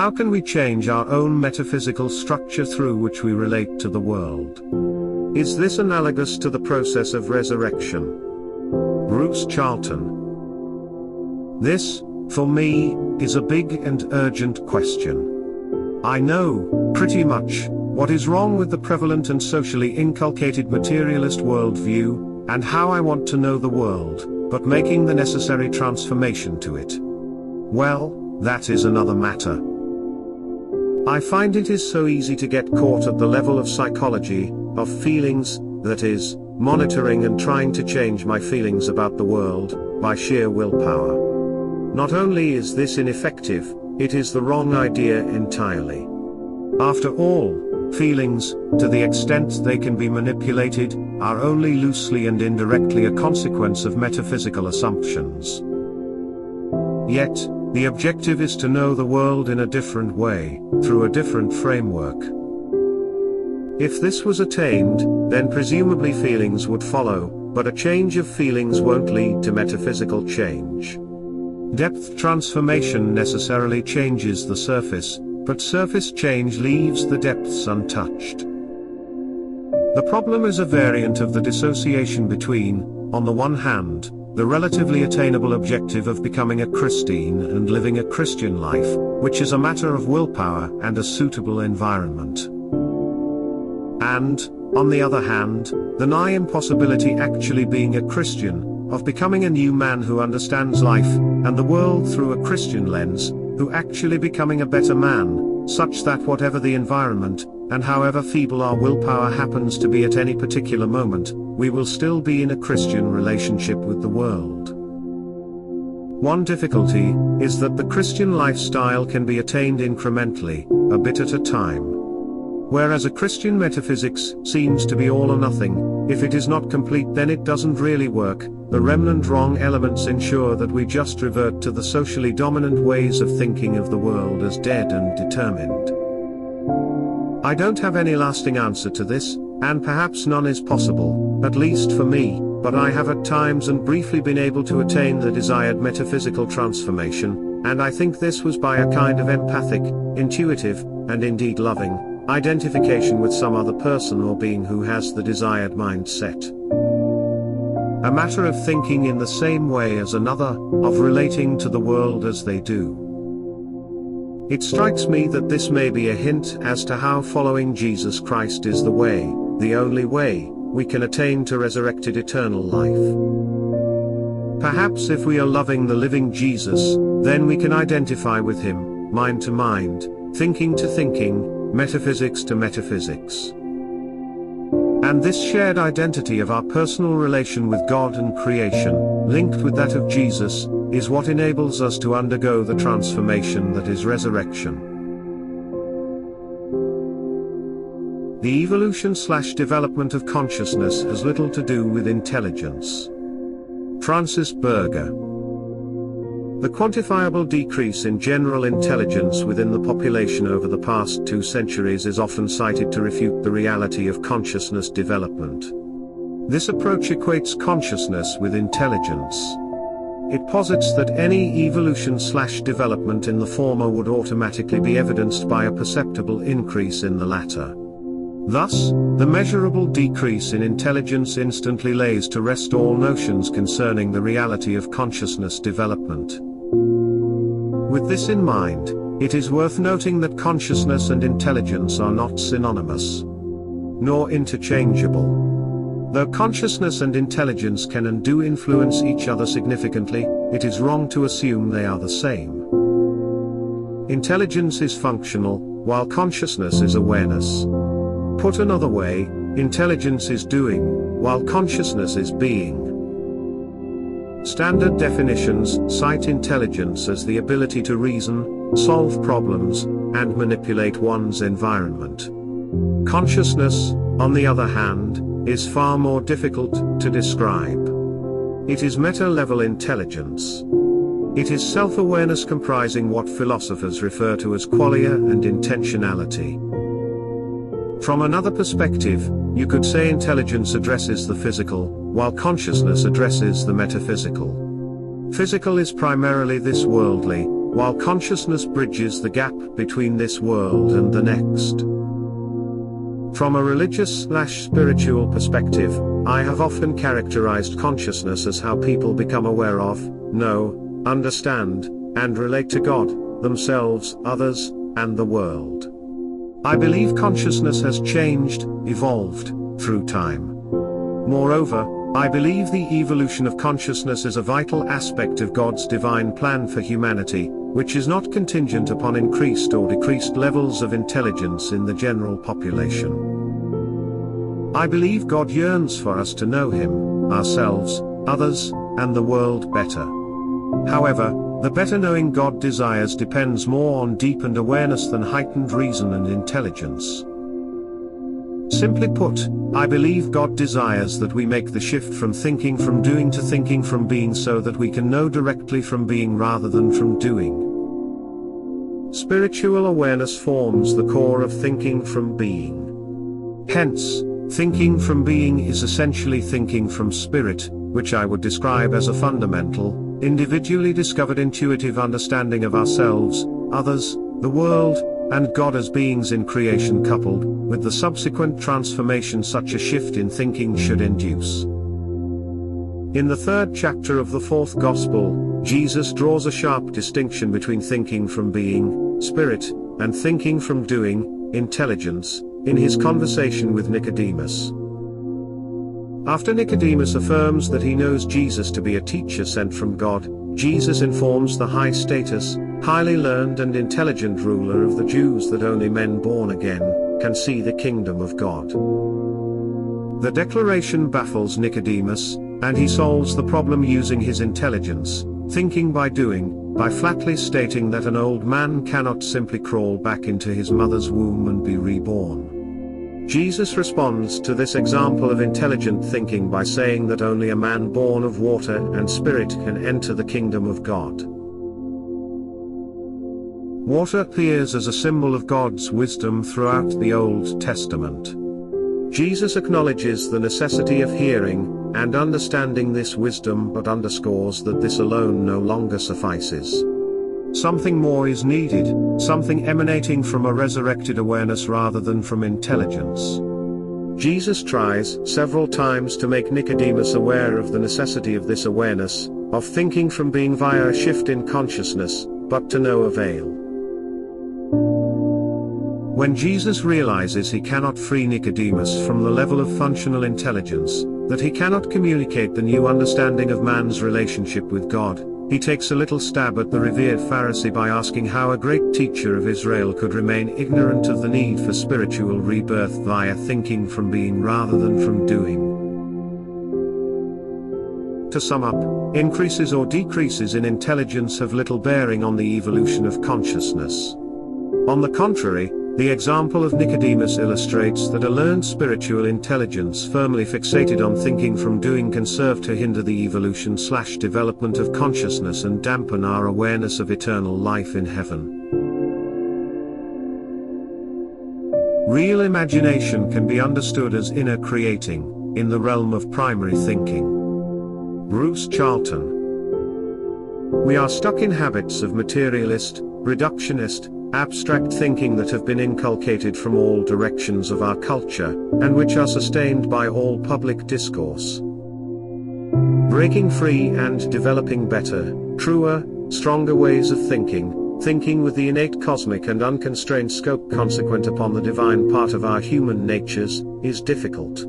How can we change our own metaphysical structure through which we relate to the world? Is this analogous to the process of resurrection? Bruce Charlton. This, for me, is a big and urgent question. I know, pretty much, what is wrong with the prevalent and socially inculcated materialist worldview, and how I want to know the world, but making the necessary transformation to it. Well, that is another matter. I find it is so easy to get caught at the level of psychology, of feelings, that is, monitoring and trying to change my feelings about the world, by sheer willpower. Not only is this ineffective, it is the wrong idea entirely. After all, feelings, to the extent they can be manipulated, are only loosely and indirectly a consequence of metaphysical assumptions. Yet, the objective is to know the world in a different way, through a different framework. If this was attained, then presumably feelings would follow, but a change of feelings won't lead to metaphysical change. Depth transformation necessarily changes the surface, but surface change leaves the depths untouched. The problem is a variant of the dissociation between, on the one hand, the relatively attainable objective of becoming a Christian and living a Christian life, which is a matter of willpower and a suitable environment. And, on the other hand, the nigh impossibility actually being a Christian, of becoming a new man who understands life, and the world through a Christian lens, who actually becoming a better man, such that whatever the environment, and however feeble our willpower happens to be at any particular moment, we will still be in a Christian relationship with the world. One difficulty is that the Christian lifestyle can be attained incrementally, a bit at a time. Whereas a Christian metaphysics seems to be all or nothing, if it is not complete then it doesn't really work, the remnant wrong elements ensure that we just revert to the socially dominant ways of thinking of the world as dead and determined. I don't have any lasting answer to this, and perhaps none is possible, at least for me, but I have at times and briefly been able to attain the desired metaphysical transformation, and I think this was by a kind of empathic, intuitive, and indeed loving, identification with some other person or being who has the desired mindset. A matter of thinking in the same way as another, of relating to the world as they do. It strikes me that this may be a hint as to how following Jesus Christ is the way, the only way, we can attain to resurrected eternal life. Perhaps if we are loving the living Jesus, then we can identify with him, mind to mind, thinking to thinking, metaphysics to metaphysics. And this shared identity of our personal relation with God and creation, linked with that of Jesus, is what enables us to undergo the transformation that is resurrection. The evolution/development of consciousness has little to do with intelligence. Francis Berger. The quantifiable decrease in general intelligence within the population over the past 2 centuries is often cited to refute the reality of consciousness development. This approach equates consciousness with intelligence. It posits that any evolution/development in the former would automatically be evidenced by a perceptible increase in the latter. Thus, the measurable decrease in intelligence instantly lays to rest all notions concerning the reality of consciousness development. With this in mind, it is worth noting that consciousness and intelligence are not synonymous, nor interchangeable. Though consciousness and intelligence can and do influence each other significantly, it is wrong to assume they are the same. Intelligence is functional, while consciousness is awareness. Put another way, intelligence is doing, while consciousness is being. Standard definitions cite intelligence as the ability to reason, solve problems, and manipulate one's environment. Consciousness, on the other hand, is far more difficult to describe. It is meta-level intelligence. It is self-awareness comprising what philosophers refer to as qualia and intentionality. From another perspective, you could say intelligence addresses the physical, while consciousness addresses the metaphysical. Physical is primarily this worldly, while consciousness bridges the gap between this world and the next. From a religious/spiritual perspective, I have often characterized consciousness as how people become aware of, know, understand, and relate to God, themselves, others, and the world. I believe consciousness has changed, evolved, through time. Moreover, I believe the evolution of consciousness is a vital aspect of God's divine plan for humanity, which is not contingent upon increased or decreased levels of intelligence in the general population. I believe God yearns for us to know Him, ourselves, others, and the world better. However, the better knowing God desires depends more on deepened awareness than heightened reason and intelligence. Simply put, I believe God desires that we make the shift from thinking from doing to thinking from being so that we can know directly from being rather than from doing. Spiritual awareness forms the core of thinking from being. Hence, thinking from being is essentially thinking from spirit, which I would describe as a fundamental, individually discovered intuitive understanding of ourselves, others, the world, and God as beings in creation, coupled with the subsequent transformation such a shift in thinking should induce. In the third chapter of the fourth Gospel, Jesus draws a sharp distinction between thinking from being, spirit, and thinking from doing, intelligence, in his conversation with Nicodemus. After Nicodemus affirms that he knows Jesus to be a teacher sent from God, Jesus informs the high-status, highly learned and intelligent ruler of the Jews that only men born again can see the kingdom of God. The declaration baffles Nicodemus, and he solves the problem using his intelligence, thinking by doing, by flatly stating that an old man cannot simply crawl back into his mother's womb and be reborn. Jesus responds to this example of intelligent thinking by saying that only a man born of water and spirit can enter the kingdom of God. Water appears as a symbol of God's wisdom throughout the Old Testament. Jesus acknowledges the necessity of hearing and understanding this wisdom, but underscores that this alone no longer suffices. Something more is needed, something emanating from a resurrected awareness rather than from intelligence. Jesus tries several times to make Nicodemus aware of the necessity of this awareness, of thinking from being via a shift in consciousness, but to no avail. When Jesus realizes he cannot free Nicodemus from the level of functional intelligence, that he cannot communicate the new understanding of man's relationship with God, he takes a little stab at the revered Pharisee by asking how a great teacher of Israel could remain ignorant of the need for spiritual rebirth via thinking from being rather than from doing. To sum up, increases or decreases in intelligence have little bearing on the evolution of consciousness. On the contrary, the example of Nicodemus illustrates that a learned spiritual intelligence firmly fixated on thinking from doing can serve to hinder the evolution/development of consciousness and dampen our awareness of eternal life in heaven. Real imagination can be understood as inner creating, in the realm of primary thinking. Bruce Charlton. We are stuck in habits of materialist, reductionist, abstract thinking that have been inculcated from all directions of our culture, and which are sustained by all public discourse. Breaking free and developing better, truer, stronger ways of thinking with the innate cosmic and unconstrained scope consequent upon the divine part of our human natures, is difficult.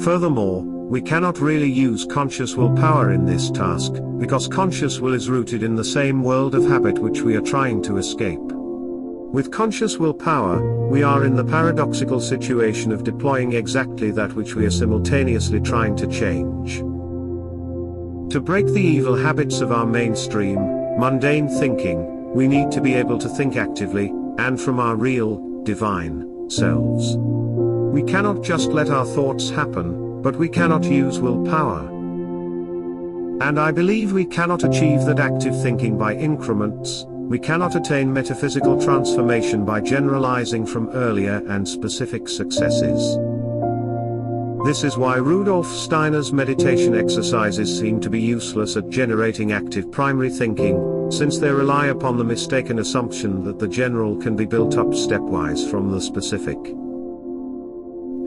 Furthermore, we cannot really use conscious willpower in this task, because conscious will is rooted in the same world of habit which we are trying to escape. With conscious willpower, we are in the paradoxical situation of deploying exactly that which we are simultaneously trying to change. To break the evil habits of our mainstream, mundane thinking, we need to be able to think actively, and from our real, divine, selves. We cannot just let our thoughts happen, but we cannot use willpower. And I believe we cannot achieve that active thinking by increments, we cannot attain metaphysical transformation by generalizing from earlier and specific successes. This is why Rudolf Steiner's meditation exercises seem to be useless at generating active primary thinking, since they rely upon the mistaken assumption that the general can be built up stepwise from the specific.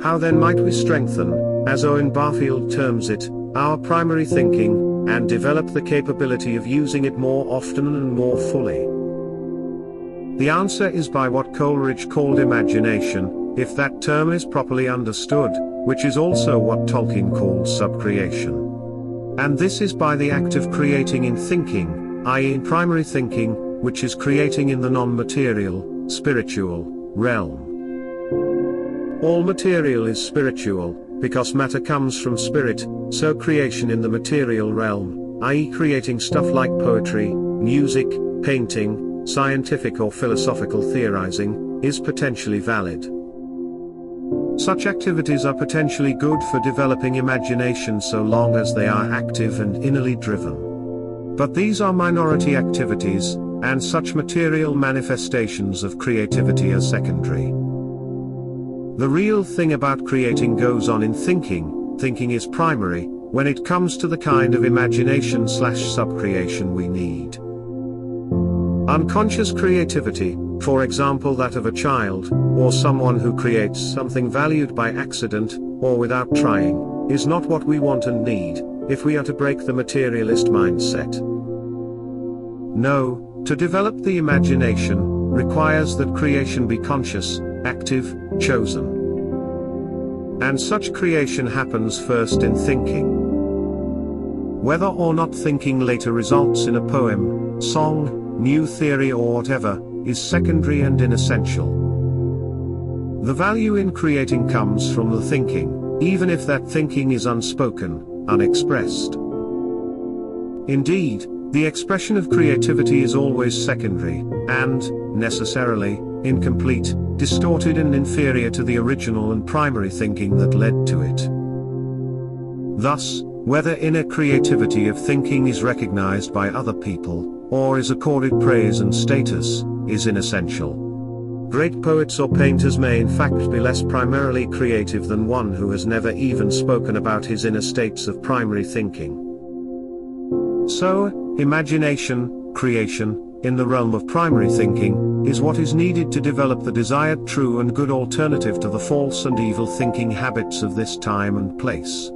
How then might we strengthen, as Owen Barfield terms it, our primary thinking, and develop the capability of using it more often and more fully? The answer is by what Coleridge called imagination, if that term is properly understood, which is also what Tolkien called subcreation. And this is by the act of creating in thinking, i.e. in primary thinking, which is creating in the non-material, spiritual, realm. All material is spiritual, because matter comes from spirit, so creation in the material realm, i.e. creating stuff like poetry, music, painting, scientific or philosophical theorizing, is potentially valid. Such activities are potentially good for developing imagination so long as they are active and innerly driven. But these are minority activities, and such material manifestations of creativity are secondary. The real thing about creating goes on in thinking. Thinking is primary, when it comes to the kind of imagination/subcreation we need. Unconscious creativity, for example that of a child, or someone who creates something valued by accident, or without trying, is not what we want and need, if we are to break the materialist mindset. No, to develop the imagination, requires that creation be conscious, active, chosen. And such creation happens first in thinking. Whether or not thinking later results in a poem, song, new theory or whatever, is secondary and inessential. The value in creating comes from the thinking, even if that thinking is unspoken, unexpressed. Indeed, the expression of creativity is always secondary, and, necessarily, incomplete, distorted and inferior to the original and primary thinking that led to it. Thus, whether inner creativity of thinking is recognized by other people, or is accorded praise and status, is inessential. Great poets or painters may in fact be less primarily creative than one who has never even spoken about his inner states of primary thinking. So, imagination, creation, in the realm of primary thinking, is what is needed to develop the desired true and good alternative to the false and evil thinking habits of this time and place.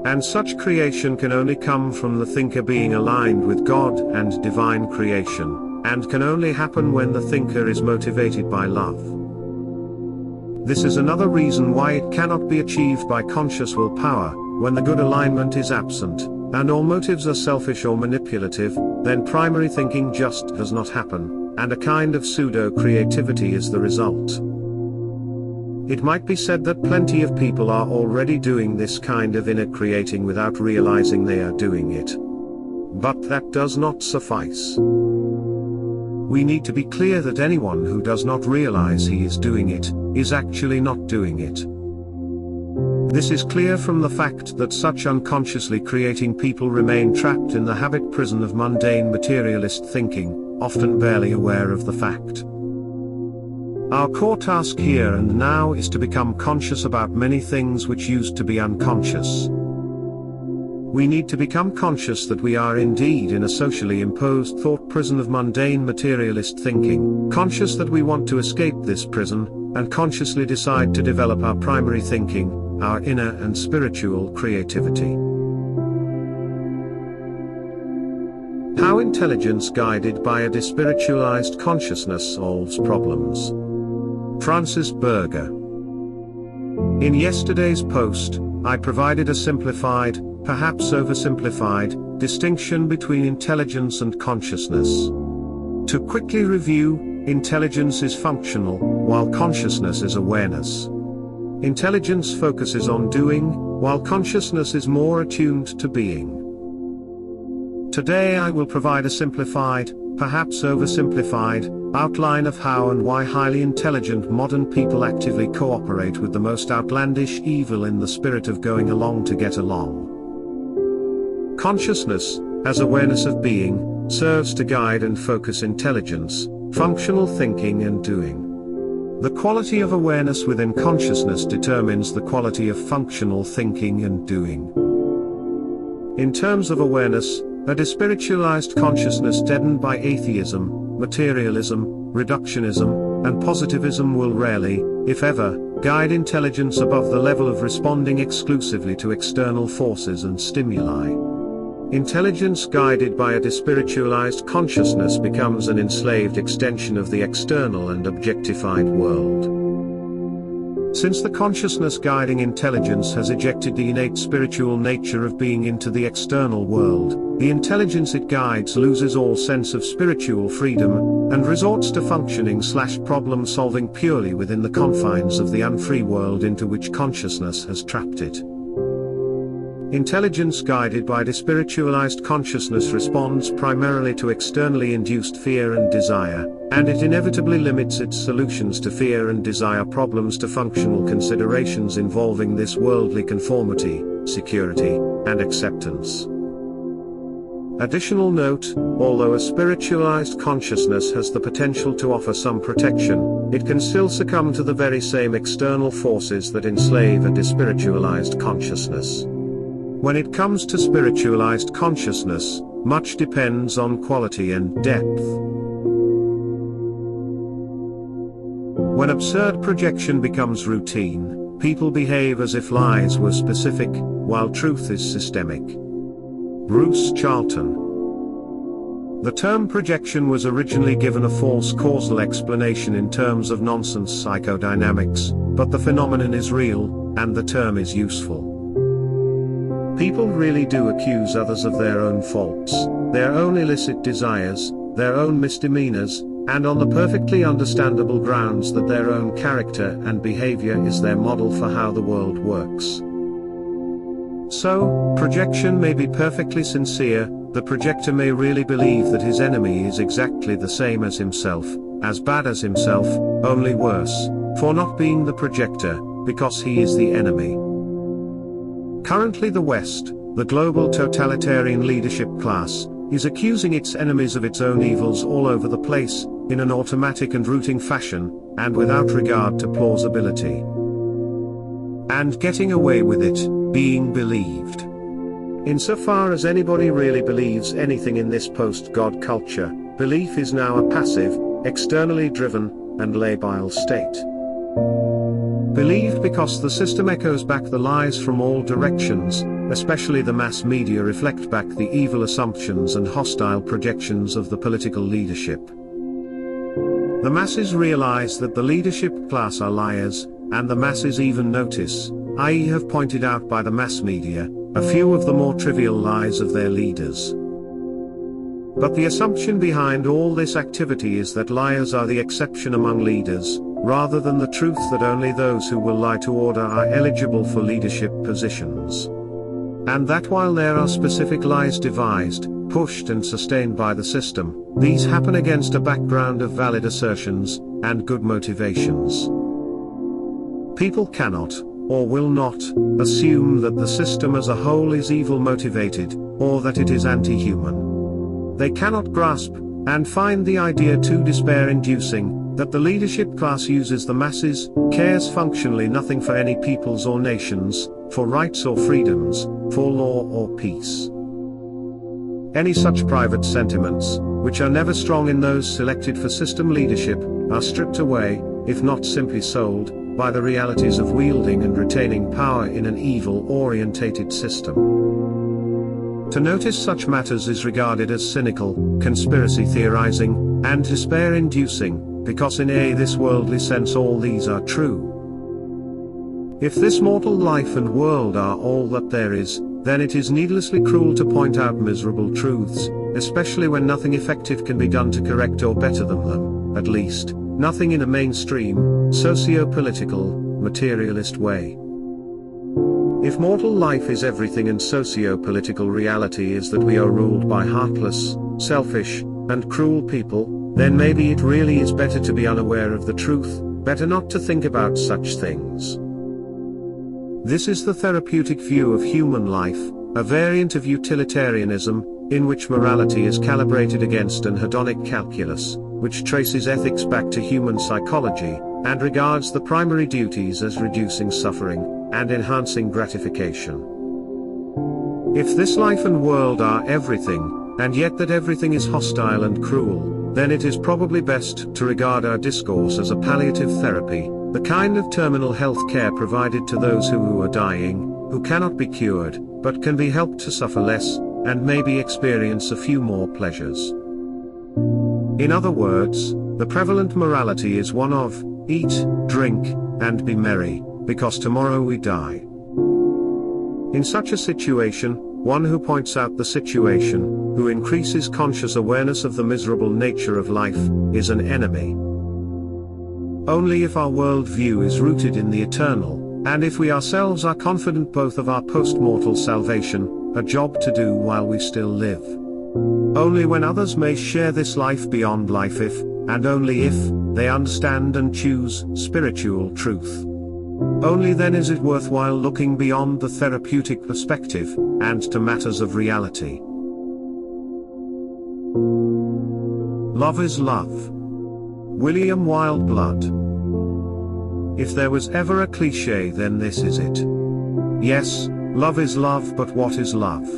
And such creation can only come from the thinker being aligned with God and divine creation, and can only happen when the thinker is motivated by love. This is another reason why it cannot be achieved by conscious willpower. When the good alignment is absent, and all motives are selfish or manipulative, then primary thinking just does not happen, and a kind of pseudo-creativity is the result. It might be said that plenty of people are already doing this kind of inner creating without realizing they are doing it. But that does not suffice. We need to be clear that anyone who does not realize he is doing it, is actually not doing it. This is clear from the fact that such unconsciously creating people remain trapped in the habit prison of mundane materialist thinking, often barely aware of the fact. Our core task here and now is to become conscious about many things which used to be unconscious. We need to become conscious that we are indeed in a socially imposed thought prison of mundane materialist thinking, conscious that we want to escape this prison, and consciously decide to develop our primary thinking, our inner and spiritual creativity. How intelligence guided by a despiritualized consciousness solves problems. Francis Berger. In yesterday's post, I provided a simplified, perhaps oversimplified, distinction between intelligence and consciousness. To quickly review, intelligence is functional, while consciousness is awareness. Intelligence focuses on doing, while consciousness is more attuned to being. Today I will provide a simplified, perhaps oversimplified, outline of how and why highly intelligent modern people actively cooperate with the most outlandish evil in the spirit of going along to get along. Consciousness, as awareness of being, serves to guide and focus intelligence, functional thinking and doing. The quality of awareness within consciousness determines the quality of functional thinking and doing. In terms of awareness, A despiritualized consciousness deadened by atheism, materialism, reductionism, and positivism will rarely, if ever, guide intelligence above the level of responding exclusively to external forces and stimuli. Intelligence guided by a despiritualized consciousness becomes an enslaved extension of the external and objectified world. Since the consciousness guiding intelligence has ejected the innate spiritual nature of being into the external world, the intelligence it guides loses all sense of spiritual freedom, and resorts to functioning/problem solving purely within the confines of the unfree world into which consciousness has trapped it. Intelligence guided by despiritualized consciousness responds primarily to externally induced fear and desire, and it inevitably limits its solutions to fear and desire problems to functional considerations involving this worldly conformity, security, and acceptance. Additional note, although a spiritualized consciousness has the potential to offer some protection, it can still succumb to the very same external forces that enslave a despiritualized consciousness. When it comes to spiritualized consciousness, much depends on quality and depth. When absurd projection becomes routine, people behave as if lies were specific, while truth is systemic. Bruce Charlton. The term projection was originally given a false causal explanation in terms of nonsense psychodynamics, but the phenomenon is real, and the term is useful. People really do accuse others of their own faults, their own illicit desires, their own misdemeanors, and on the perfectly understandable grounds that their own character and behavior is their model for how the world works. So, projection may be perfectly sincere, the projector may really believe that his enemy is exactly the same as himself, as bad as himself, only worse, for not being the projector, because he is the enemy. Currently the West, the global totalitarian leadership class, is accusing its enemies of its own evils all over the place, in an automatic and routing fashion, and without regard to plausibility. And getting away with it, being believed. Insofar as anybody really believes anything in this post-God culture, belief is now a passive, externally driven, and labile state. Believed because the system echoes back the lies from all directions, especially the mass media reflect back the evil assumptions and hostile projections of the political leadership. The masses realize that the leadership class are liars, and the masses even notice, i.e. have pointed out by the mass media, a few of the more trivial lies of their leaders. But the assumption behind all this activity is that liars are the exception among leaders, rather than the truth that only those who will lie to order are eligible for leadership positions. And that while there are specific lies devised, pushed and sustained by the system, these happen against a background of valid assertions, and good motivations. People cannot, or will not, assume that the system as a whole is evil motivated, or that it is anti-human. They cannot grasp, and find the idea too despair-inducing, that the leadership class uses the masses, cares functionally nothing for any peoples or nations, for rights or freedoms, for law or peace. Any such private sentiments, which are never strong in those selected for system leadership, are stripped away, if not simply sold, by the realities of wielding and retaining power in an evil-orientated system. To notice such matters is regarded as cynical, conspiracy theorizing, and despair-inducing, because in this worldly sense all these are true. If this mortal life and world are all that there is, then it is needlessly cruel to point out miserable truths, especially when nothing effective can be done to correct or better them, at least, nothing in a mainstream, socio-political, materialist way. If mortal life is everything and socio-political reality is that we are ruled by heartless, selfish, and cruel people, then maybe it really is better to be unaware of the truth, better not to think about such things. This is the therapeutic view of human life, a variant of utilitarianism, in which morality is calibrated against an hedonic calculus, which traces ethics back to human psychology, and regards the primary duties as reducing suffering, and enhancing gratification. If this life and world are everything, and yet that everything is hostile and cruel, then it is probably best to regard our discourse as a palliative therapy, the kind of terminal health care provided to those who are dying, who cannot be cured, but can be helped to suffer less, and maybe experience a few more pleasures. In other words, the prevalent morality is one of, eat, drink, and be merry, because tomorrow we die. In such a situation, one who points out the situation, who increases conscious awareness of the miserable nature of life, is an enemy. Only if our world view is rooted in the eternal, and if we ourselves are confident both of our post-mortal salvation, a job to do while we still live. Only when others may share this life beyond life if, and only if, they understand and choose spiritual truth. Only then is it worthwhile looking beyond the therapeutic perspective, and to matters of reality. Love is love. William Wildblood. If there was ever a cliché, then this is it. Yes, love is love, but what is love?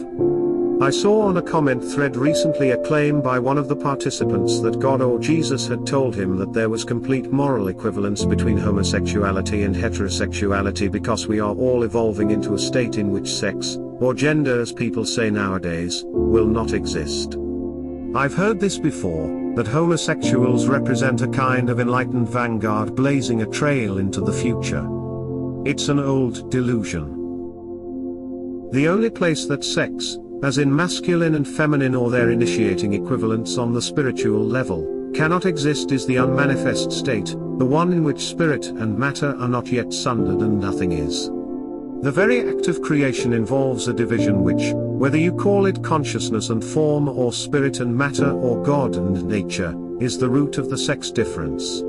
I saw on a comment thread recently a claim by one of the participants that God or Jesus had told him that there was complete moral equivalence between homosexuality and heterosexuality because we are all evolving into a state in which sex, or gender as people say nowadays, will not exist. I've heard this before, that homosexuals represent a kind of enlightened vanguard blazing a trail into the future. It's an old delusion. The only place that sex, as in masculine and feminine or their initiating equivalents on the spiritual level, cannot exist is the unmanifest state, the one in which spirit and matter are not yet sundered and nothing is. The very act of creation involves a division which, whether you call it consciousness and form or spirit and matter or God and nature, is the root of the sex difference.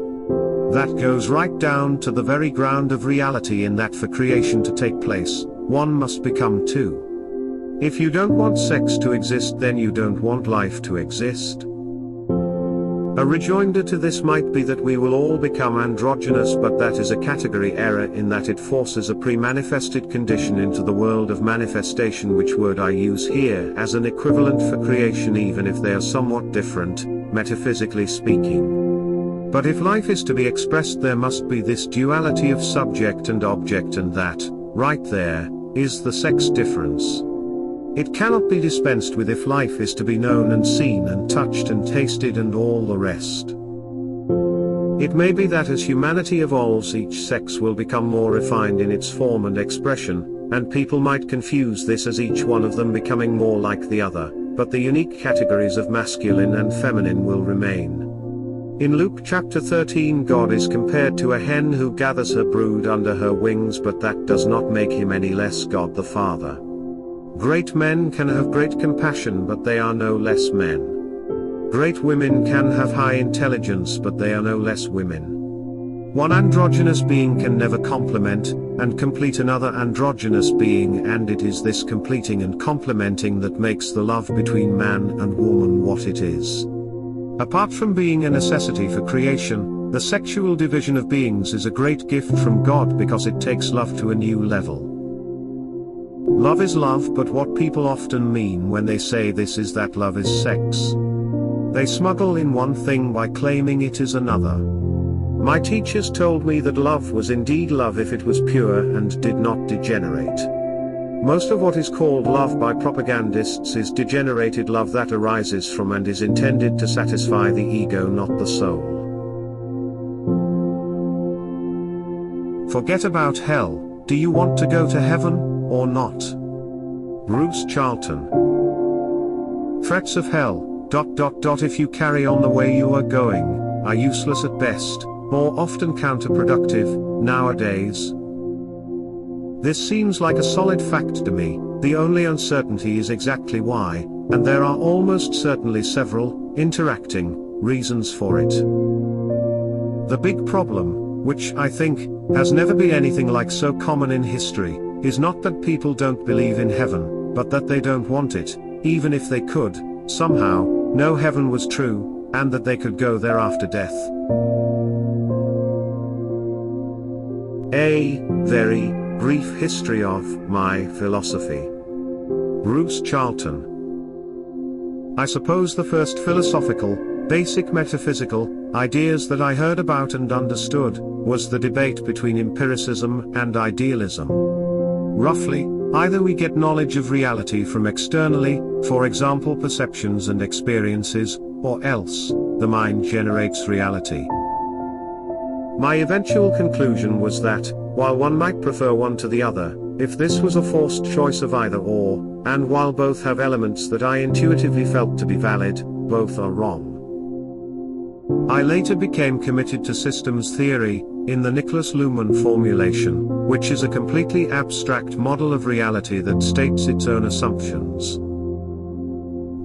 That goes right down to the very ground of reality, in that for creation to take place, one must become two. If you don't want sex to exist, then you don't want life to exist. A rejoinder to this might be that we will all become androgynous, but that is a category error in that it forces a pre-manifested condition into the world of manifestation, which word I use here as an equivalent for creation even if they are somewhat different, metaphysically speaking. But if life is to be expressed, there must be this duality of subject and object, and that, right there, is the sex difference. It cannot be dispensed with if life is to be known and seen and touched and tasted and all the rest. It may be that as humanity evolves, each sex will become more refined in its form and expression, and people might confuse this as each one of them becoming more like the other, but the unique categories of masculine and feminine will remain. In Luke chapter 13, God is compared to a hen who gathers her brood under her wings, but that does not make him any less God the Father. Great men can have great compassion, but they are no less men. Great women can have high intelligence, but they are no less women. One androgynous being can never complement and complete another androgynous being, and it is this completing and complementing that makes the love between man and woman what it is. Apart from being a necessity for creation, the sexual division of beings is a great gift from God because it takes love to a new level. Love is love, but what people often mean when they say this is that love is sex. They smuggle in one thing by claiming it is another. My teachers told me that love was indeed love if it was pure and did not degenerate. Most of what is called love by propagandists is degenerated love that arises from and is intended to satisfy the ego, not the soul. Forget about hell. Do you want to go to heaven or not? Bruce Charlton. Threats of hell, ... if you carry on the way you are going, are useless at best, or often counterproductive, nowadays. This seems like a solid fact to me. The only uncertainty is exactly why, and there are almost certainly several, interacting, reasons for it. The big problem, which I think, has never been anything like so common in history, is not that people don't believe in heaven, but that they don't want it, even if they could, somehow, know heaven was true, and that they could go there after death. A very brief history of my philosophy. Bruce Charlton. I suppose the first philosophical, basic metaphysical, ideas that I heard about and understood, was the debate between empiricism and idealism. Roughly, either we get knowledge of reality from externally, for example perceptions and experiences, or else, the mind generates reality. My eventual conclusion was that, while one might prefer one to the other, if this was a forced choice of either or, and while both have elements that I intuitively felt to be valid, both are wrong. I later became committed to systems theory, in the Niklas Luhmann formulation, which is a completely abstract model of reality that states its own assumptions.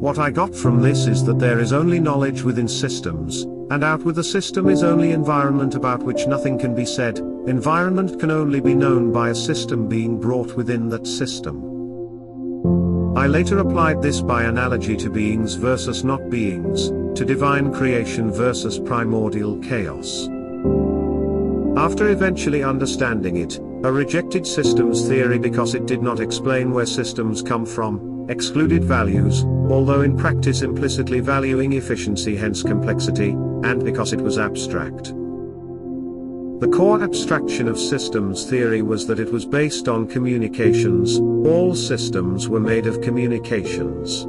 What I got from this is that there is only knowledge within systems, and out with a system is only environment about which nothing can be said. Environment can only be known by a system being brought within that system. I later applied this by analogy to beings versus not beings, to divine creation versus primordial chaos. After eventually understanding it, I rejected systems theory because it did not explain where systems come from, excluded values, although in practice implicitly valuing efficiency, hence complexity, and because it was abstract. The core abstraction of systems theory was that it was based on communications. All systems were made of communications.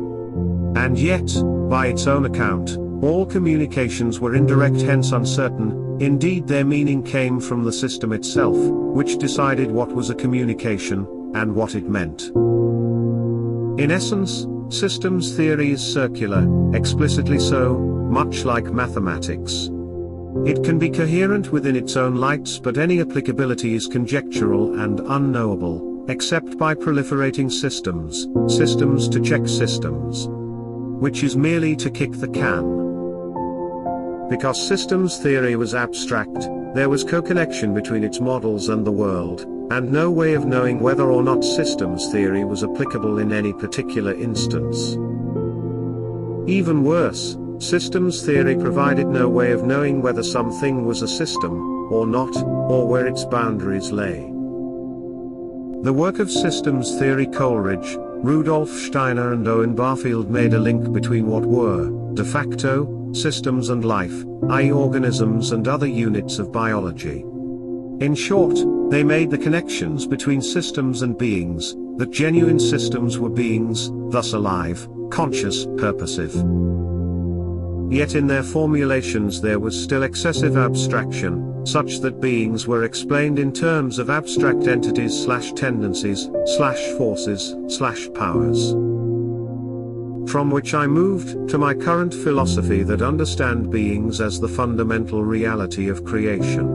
And yet, by its own account, all communications were indirect, hence uncertain. Indeed, their meaning came from the system itself, which decided what was a communication, and what it meant. In essence, systems theory is circular, explicitly so, much like mathematics. It can be coherent within its own lights, but any applicability is conjectural and unknowable, except by proliferating systems to check systems. Which is merely to kick the can. Because systems theory was abstract, there was co-connection between its models and the world, and no way of knowing whether or not systems theory was applicable in any particular instance. Even worse, systems theory provided no way of knowing whether something was a system, or not, or where its boundaries lay. The work of systems theory Coleridge, Rudolf Steiner and Owen Barfield made a link between what were, de facto, systems and life, i.e. organisms and other units of biology. In short, they made the connections between systems and beings, that genuine systems were beings, thus alive, conscious, purposive. Yet in their formulations there was still excessive abstraction, such that beings were explained in terms of abstract entities/tendencies/forces/powers. From which I moved to my current philosophy that understand beings as the fundamental reality of creation.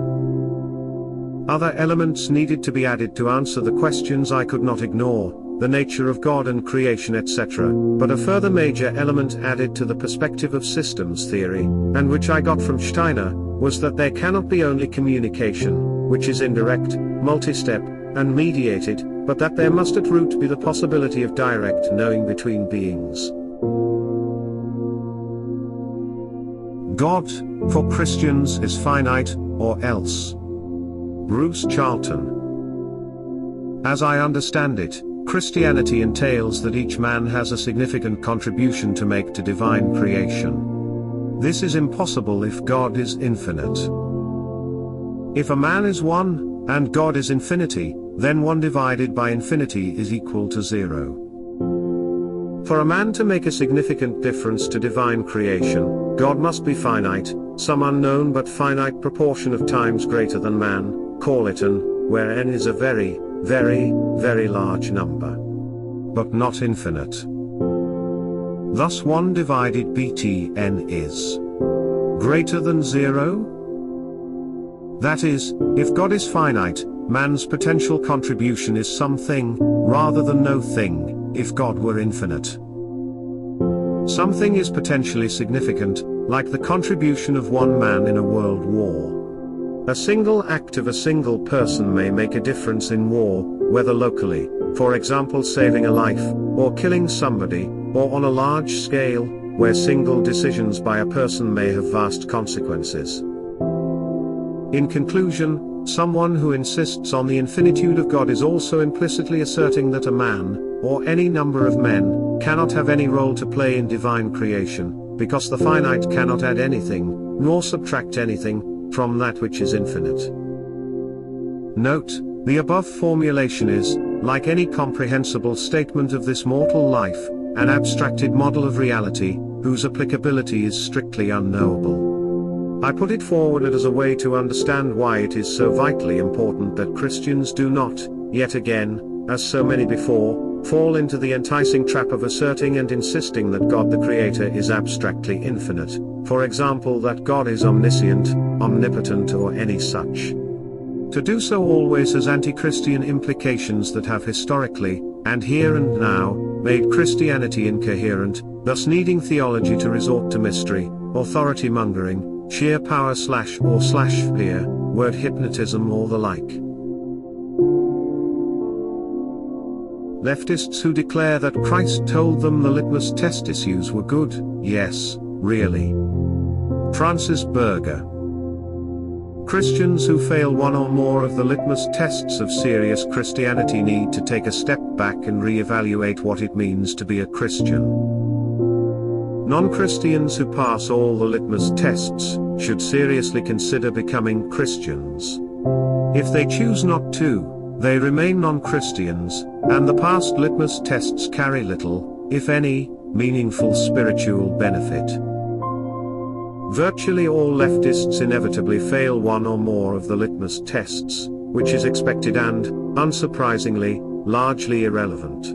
Other elements needed to be added to answer the questions I could not ignore, the nature of God and creation, etc., but a further major element added to the perspective of systems theory, and which I got from Steiner, was that there cannot be only communication, which is indirect, multi-step, and mediated, but that there must at root be the possibility of direct knowing between beings. God, for Christians, is finite, or else. Bruce Charlton. As I understand it, Christianity entails that each man has a significant contribution to make to divine creation. This is impossible if God is infinite. If a man is one, and God is infinity, then 1 divided by infinity is equal to 0. For a man to make a significant difference to divine creation, God must be finite, some unknown but finite proportion of times greater than man, call it n, where n is a very, very, very large number. But not infinite. Thus 1 divided btn is greater than 0? That is, if God is finite, man's potential contribution is something, rather than no thing, if God were infinite. Something is potentially significant, like the contribution of 1 man in a world war. A single act of a single person may make a difference in war, whether locally, for example saving a life, or killing somebody, or on a large scale, where single decisions by a person may have vast consequences. In conclusion, Someone who insists on the infinitude of God is also implicitly asserting that a man, or any number of men, cannot have any role to play in divine creation, because the finite cannot add anything, nor subtract anything, from that which is infinite. Note, the above formulation is, like any comprehensible statement of this mortal life, an abstracted model of reality, whose applicability is strictly unknowable. I put it forward as a way to understand why it is so vitally important that Christians do not, yet again, as so many before, fall into the enticing trap of asserting and insisting that God the Creator is abstractly infinite, for example that God is omniscient, omnipotent or any such. To do so always has anti-Christian implications that have historically, and here and now, made Christianity incoherent, thus needing theology to resort to mystery, authority-mongering, sheer power or fear, word hypnotism or the like. Leftists who declare that Christ told them the litmus test issues were good, yes, really. Francis Berger. Christians who fail one or more of the litmus tests of serious Christianity need to take a step back and re-evaluate what it means to be a Christian. Non-Christians who pass all the litmus tests should seriously consider becoming Christians. If they choose not to, they remain non-Christians, and the past litmus tests carry little, if any, meaningful spiritual benefit. Virtually all leftists inevitably fail one or more of the litmus tests, which is expected and, unsurprisingly, largely irrelevant.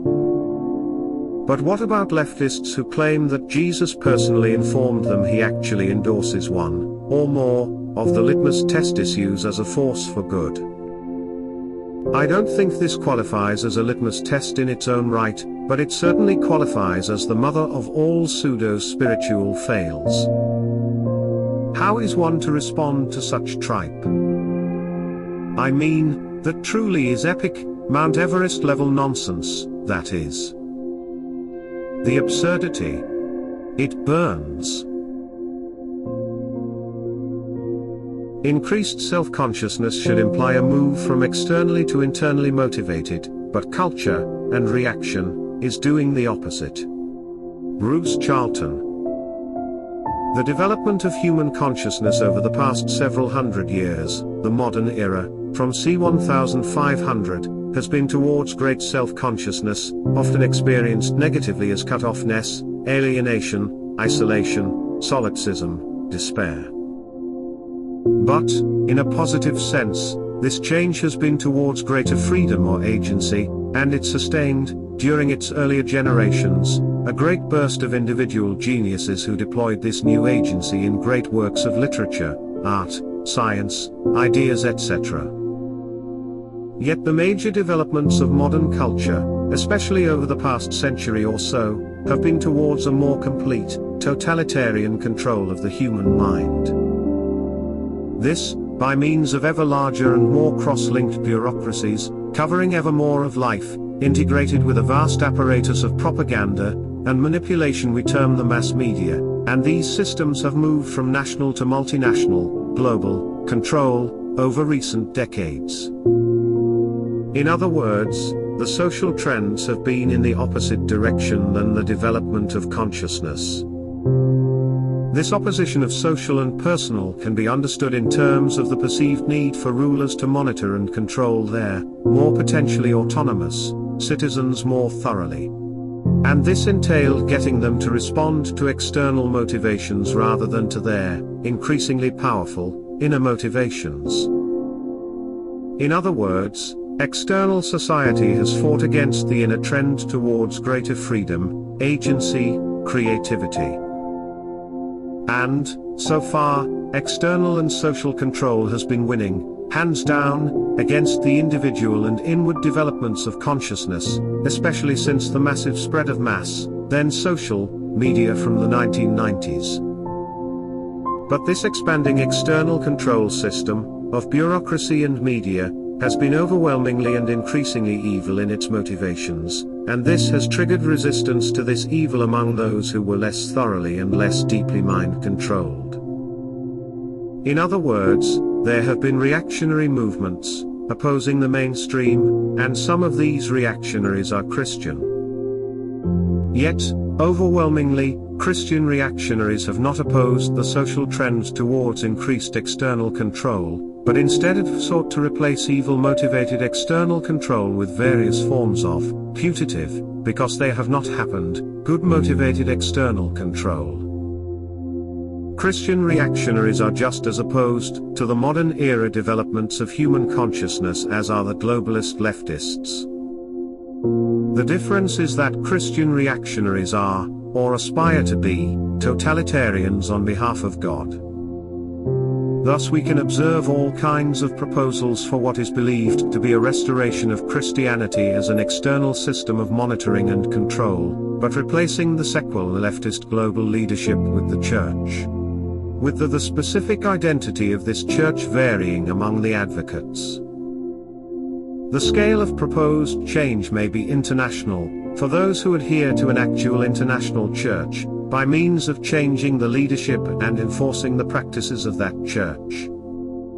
But what about leftists who claim that Jesus personally informed them he actually endorses one, or more, of the litmus test issues as a force for good? I don't think this qualifies as a litmus test in its own right, but it certainly qualifies as the mother of all pseudo-spiritual fails. How is one to respond to such tripe? I mean, that truly is epic, Mount Everest-level nonsense, that is. The absurdity. It burns. Increased self-consciousness should imply a move from externally to internally motivated, but culture, and reaction, is doing the opposite. Bruce Charlton. The development of human consciousness over the past several hundred years, the modern era, from c. 1500, has been towards great self-consciousness, often experienced negatively as cut-offness, alienation, isolation, solipsism, despair. But, in a positive sense, this change has been towards greater freedom or agency, and it sustained, during its earlier generations, a great burst of individual geniuses who deployed this new agency in great works of literature, art, science, ideas etc. Yet the major developments of modern culture, especially over the past century or so, have been towards a more complete, totalitarian control of the human mind. This, by means of ever larger and more cross-linked bureaucracies, covering ever more of life, integrated with a vast apparatus of propaganda and manipulation we term the mass media, and these systems have moved from national to multinational, global, control, over recent decades. In other words, the social trends have been in the opposite direction than the development of consciousness. This opposition of social and personal can be understood in terms of the perceived need for rulers to monitor and control their, more potentially autonomous, citizens more thoroughly. And this entailed getting them to respond to external motivations rather than to their, increasingly powerful, inner motivations. In other words, external society has fought against the inner trend towards greater freedom, agency, creativity. And, so far, external and social control has been winning, hands down, against the individual and inward developments of consciousness, especially since the massive spread of mass, then social, media from the 1990s. But this expanding external control system, of bureaucracy and media, has been overwhelmingly and increasingly evil in its motivations, and this has triggered resistance to this evil among those who were less thoroughly and less deeply mind-controlled. In other words, there have been reactionary movements, opposing the mainstream, and some of these reactionaries are Christian. Yet, overwhelmingly, Christian reactionaries have not opposed the social trends towards increased external control, but instead have sought to replace evil-motivated external control with various forms of putative, because they have not happened, good-motivated external control. Christian reactionaries are just as opposed to the modern-era developments of human consciousness as are the globalist leftists. The difference is that Christian reactionaries are, or aspire to be, totalitarians on behalf of God. Thus we can observe all kinds of proposals for what is believed to be a restoration of Christianity as an external system of monitoring and control, but replacing the secular leftist global leadership with the Church. With the specific identity of this Church varying among the advocates. The scale of proposed change may be international, for those who adhere to an actual international church, by means of changing the leadership and enforcing the practices of that church.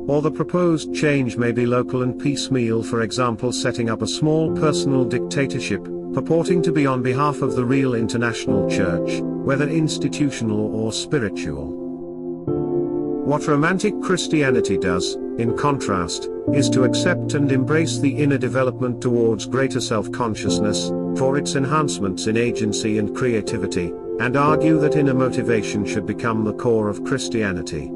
Or the proposed change may be local and piecemeal, for example setting up a small personal dictatorship, purporting to be on behalf of the real international church, whether institutional or spiritual. What romantic Christianity does, in contrast, is to accept and embrace the inner development towards greater self-consciousness, for its enhancements in agency and creativity, and argue that inner motivation should become the core of Christianity.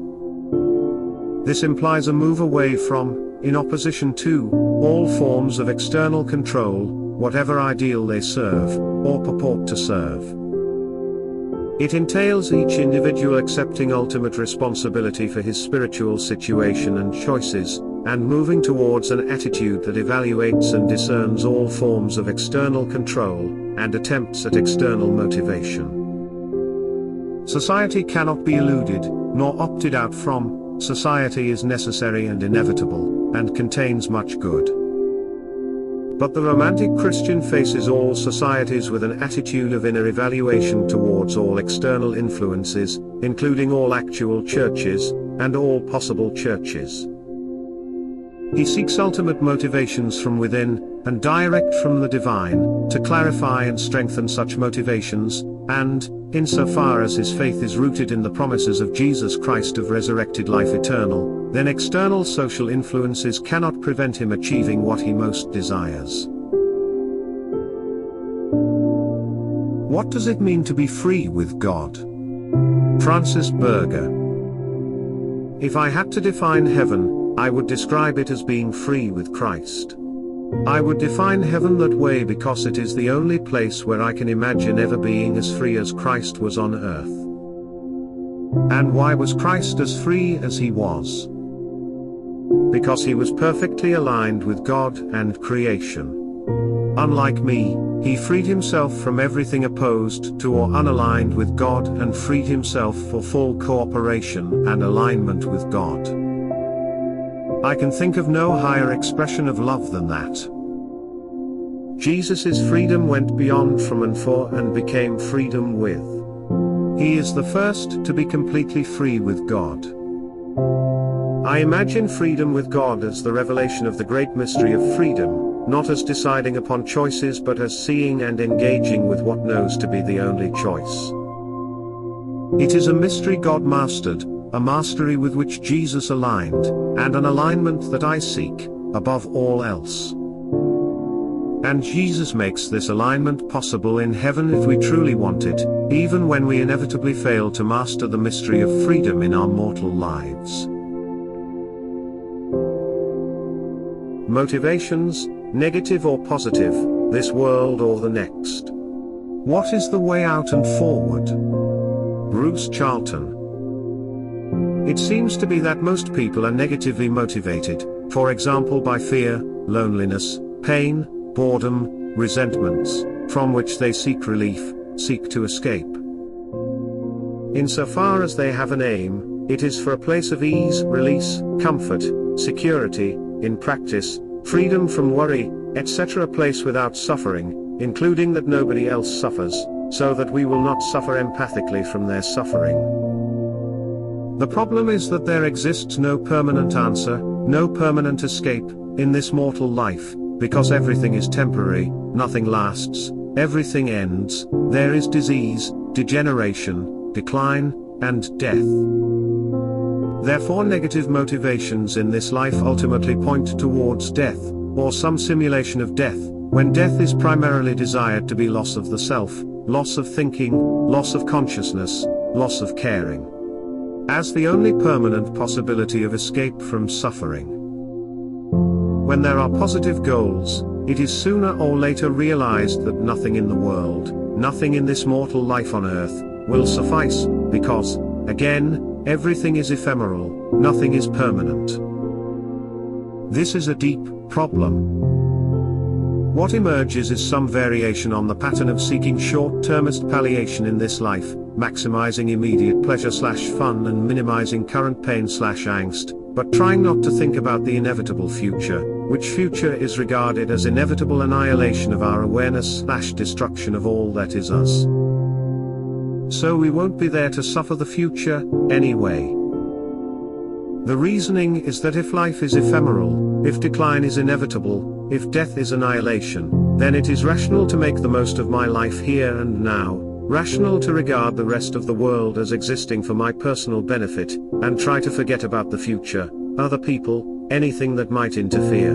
This implies a move away from, in opposition to, all forms of external control, whatever ideal they serve, or purport to serve. It entails each individual accepting ultimate responsibility for his spiritual situation and choices, and moving towards an attitude that evaluates and discerns all forms of external control, and attempts at external motivation. Society cannot be eluded, nor opted out from. Society is necessary and inevitable, and contains much good. But the romantic Christian faces all societies with an attitude of inner evaluation towards all external influences, including all actual churches, and all possible churches. He seeks ultimate motivations from within, and direct from the divine, to clarify and strengthen such motivations, and, insofar as his faith is rooted in the promises of Jesus Christ of resurrected life eternal, then external social influences cannot prevent him achieving what he most desires. What does it mean to be free with God? Francis Berger. If I had to define heaven, I would describe it as being free with Christ. I would define heaven that way because it is the only place where I can imagine ever being as free as Christ was on earth. And why was Christ as free as he was? Because he was perfectly aligned with God and creation. Unlike me, he freed himself from everything opposed to or unaligned with God and freed himself for full cooperation and alignment with God. I can think of no higher expression of love than that. Jesus' freedom went beyond from and for and became freedom with. He is the first to be completely free with God. I imagine freedom with God as the revelation of the great mystery of freedom, not as deciding upon choices but as seeing and engaging with what knows to be the only choice. It is a mystery God mastered, a mastery with which Jesus aligned, and an alignment that I seek, above all else. And Jesus makes this alignment possible in heaven if we truly want it, even when we inevitably fail to master the mystery of freedom in our mortal lives. Motivations, negative or positive, this world or the next. What is the way out and forward? Bruce Charlton. It seems to be that most people are negatively motivated, for example by fear, loneliness, pain, boredom, resentments, from which they seek relief, seek to escape. Insofar as they have an aim, it is for a place of ease, release, comfort, security, in practice, freedom from worry, etc. A place without suffering, including that nobody else suffers, so that we will not suffer empathically from their suffering. The problem is that there exists no permanent answer, no permanent escape, in this mortal life, because everything is temporary, nothing lasts, everything ends, there is disease, degeneration, decline, and death. Therefore negative motivations in this life ultimately point towards death, or some simulation of death, when death is primarily desired to be loss of the self, loss of thinking, loss of consciousness, loss of caring, as the only permanent possibility of escape from suffering. When there are positive goals, it is sooner or later realized that nothing in the world, nothing in this mortal life on earth, will suffice, because, again, everything is ephemeral, nothing is permanent. This is a deep problem. What emerges is some variation on the pattern of seeking short-termist palliation in this life, maximizing immediate pleasure/fun and minimizing current pain/angst, but trying not to think about the inevitable future, which future is regarded as inevitable annihilation of our awareness/destruction of all that is us. So we won't be there to suffer the future, anyway. The reasoning is that if life is ephemeral, if decline is inevitable, if death is annihilation, then it is rational to make the most of my life here and now, rational to regard the rest of the world as existing for my personal benefit, and try to forget about the future, other people, anything that might interfere.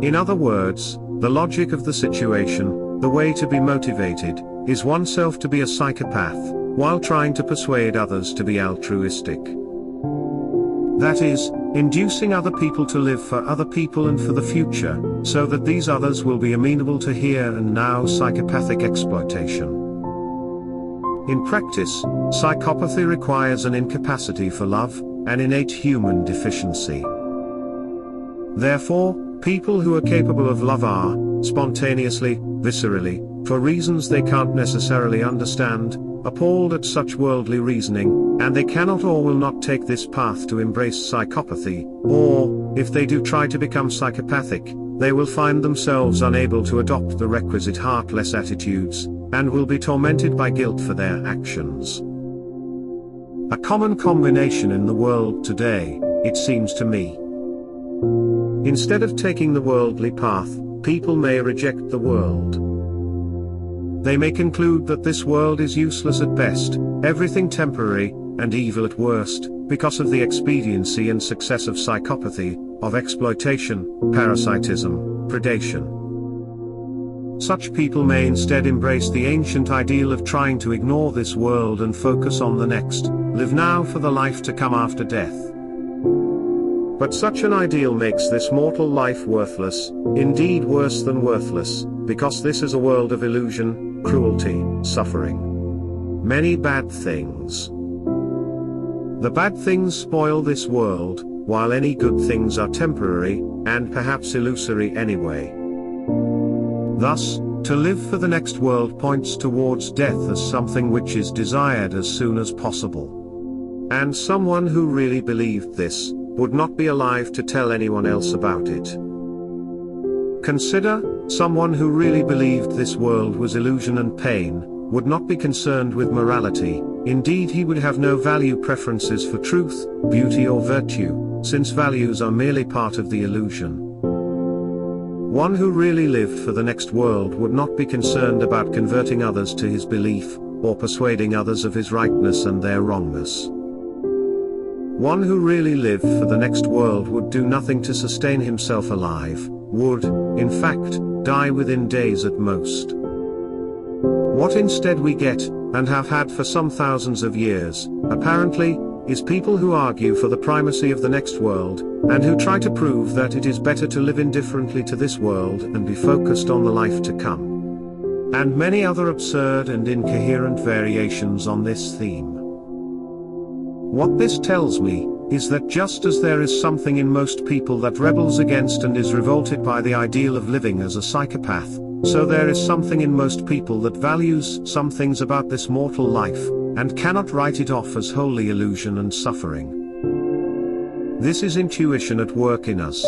In other words, the logic of the situation, the way to be motivated, is oneself to be a psychopath, while trying to persuade others to be altruistic. That is, inducing other people to live for other people and for the future, so that these others will be amenable to here and now psychopathic exploitation. In practice, psychopathy requires an incapacity for love, an innate human deficiency. Therefore, people who are capable of love are, spontaneously, viscerally, for reasons they can't necessarily understand, appalled at such worldly reasoning, and they cannot or will not take this path to embrace psychopathy, or, if they do try to become psychopathic, they will find themselves unable to adopt the requisite heartless attitudes, and will be tormented by guilt for their actions. A common combination in the world today, it seems to me. Instead of taking the worldly path, people may reject the world. They may conclude that this world is useless at best, everything temporary, and evil at worst, because of the expediency and success of psychopathy, of exploitation, parasitism, predation. Such people may instead embrace the ancient ideal of trying to ignore this world and focus on the next, live now for the life to come after death. But such an ideal makes this mortal life worthless, indeed worse than worthless, because this is a world of illusion, cruelty, suffering. Many bad things. The bad things spoil this world, while any good things are temporary, and perhaps illusory anyway. Thus, to live for the next world points towards death as something which is desired as soon as possible. And someone who really believed this, would not be alive to tell anyone else about it. Consider, someone who really believed this world was illusion and pain, would not be concerned with morality, indeed he would have no value preferences for truth, beauty or virtue, since values are merely part of the illusion. One who really lived for the next world would not be concerned about converting others to his belief, or persuading others of his rightness and their wrongness. One who really lived for the next world would do nothing to sustain himself alive, would, in fact, die within days at most. What instead we get, and have had for some thousands of years, apparently, is people who argue for the primacy of the next world, and who try to prove that it is better to live indifferently to this world and be focused on the life to come. And many other absurd and incoherent variations on this theme. What this tells me, is that just as there is something in most people that rebels against and is revolted by the ideal of living as a psychopath, so there is something in most people that values some things about this mortal life, and cannot write it off as wholly illusion and suffering. This is intuition at work in us.